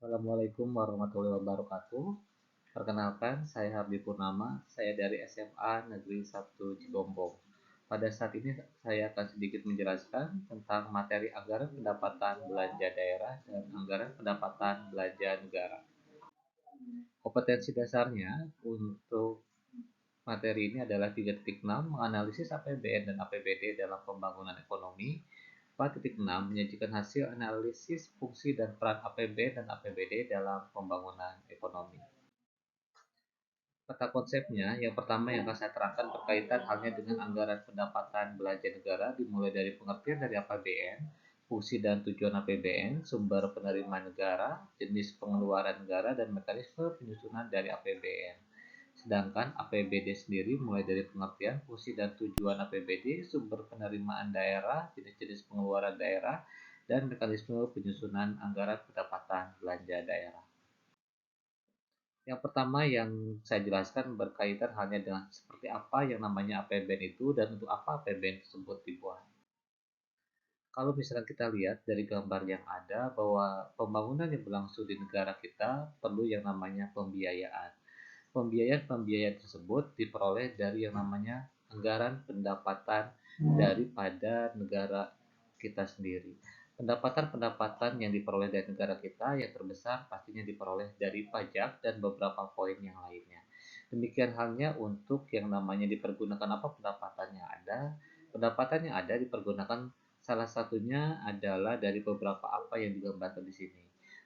Assalamualaikum warahmatullahi wabarakatuh. Perkenalkan, saya Hardi Purnama. Saya dari SMA Negeri 1 Cigombong. Pada saat ini saya akan sedikit menjelaskan tentang materi anggaran pendapatan belanja daerah dan anggaran pendapatan belanja negara. Kompetensi dasarnya untuk materi ini adalah 3.6 menganalisis APBN dan APBD dalam pembangunan ekonomi. 4.6 menyajikan hasil analisis fungsi dan peran APBN dan APBD dalam pembangunan ekonomi. Peta konsepnya, yang pertama yang akan saya terangkan berkaitan halnya dengan anggaran pendapatan belanja negara dimulai dari pengertian dari APBN, fungsi dan tujuan APBN, sumber penerimaan negara, jenis pengeluaran negara, dan mekanisme penyusunan dari APBN. Sedangkan APBD sendiri mulai dari pengertian, fungsi dan tujuan APBD, sumber penerimaan daerah, jenis-jenis pengeluaran daerah, dan mekanisme penyusunan anggaran pendapatan belanja daerah. Yang pertama yang saya jelaskan berkaitan hanya dengan seperti apa yang namanya APBN itu dan untuk apa APBN tersebut dibuat. Kalau misalnya kita lihat dari gambar yang ada bahwa pembangunan yang berlangsung di negara kita perlu yang namanya pembiayaan. Pembiayaan tersebut diperoleh dari yang namanya anggaran pendapatan daripada negara kita sendiri. Pendapatan-pendapatan yang diperoleh dari negara kita yang terbesar pastinya diperoleh dari pajak dan beberapa poin yang lainnya. Demikian halnya untuk yang namanya dipergunakan apa pendapatannya ada. Pendapatan yang ada dipergunakan salah satunya adalah dari beberapa apa yang digambarkan di sini.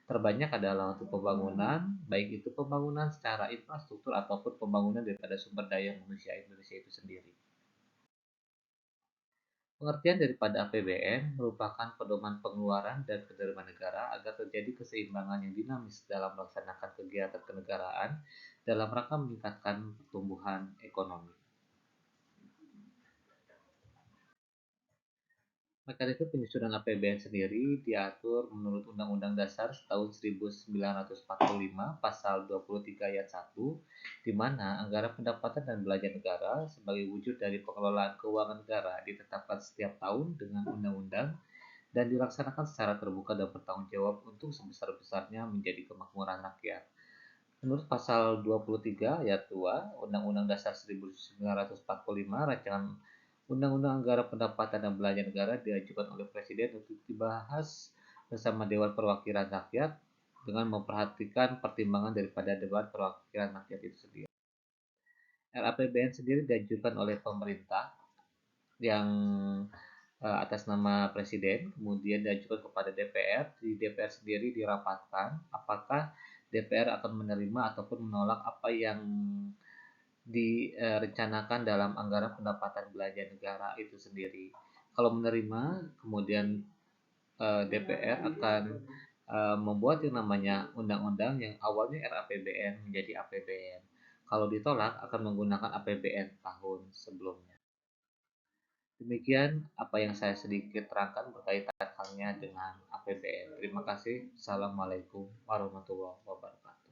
Terbanyak adalah untuk pembangunan, baik itu pembangunan secara infrastruktur ataupun pembangunan daripada sumber daya manusia Indonesia itu sendiri. Pengertian daripada APBN merupakan pedoman pengeluaran dan penerimaan negara agar terjadi keseimbangan yang dinamis dalam melaksanakan kegiatan kenegaraan dalam rangka meningkatkan pertumbuhan ekonomi. Mekanisme penyusunan APBN sendiri diatur menurut Undang-Undang Dasar tahun 1945 Pasal 23 Ayat 1, di mana anggaran pendapatan dan belanja negara sebagai wujud dari pengelolaan keuangan negara ditetapkan setiap tahun dengan undang-undang dan dilaksanakan secara terbuka dan bertanggung jawab untuk sebesar-besarnya menjadi kemakmuran rakyat. Menurut Pasal 23 Ayat 2 Undang-Undang Dasar 1945, rancangan Undang-Undang Anggaran Pendapatan dan Belanja Negara diajukan oleh Presiden untuk dibahas bersama Dewan Perwakilan Rakyat dengan memperhatikan pertimbangan daripada Dewan Perwakilan Rakyat itu sendiri. RAPBN sendiri diajukan oleh pemerintah yang atas nama Presiden, kemudian diajukan kepada DPR. Di DPR sendiri dirapatkan apakah DPR akan menerima ataupun menolak apa yang direncanakan dalam anggaran pendapatan belanja negara itu sendiri. Kalau menerima, kemudian DPR akan membuat yang namanya undang-undang yang awalnya RAPBN menjadi APBN. Kalau ditolak, akan menggunakan APBN tahun sebelumnya. Demikian apa yang saya sedikit terangkan berkaitan halnya dengan APBN. Terima kasih. Assalamualaikum warahmatullahi wabarakatuh.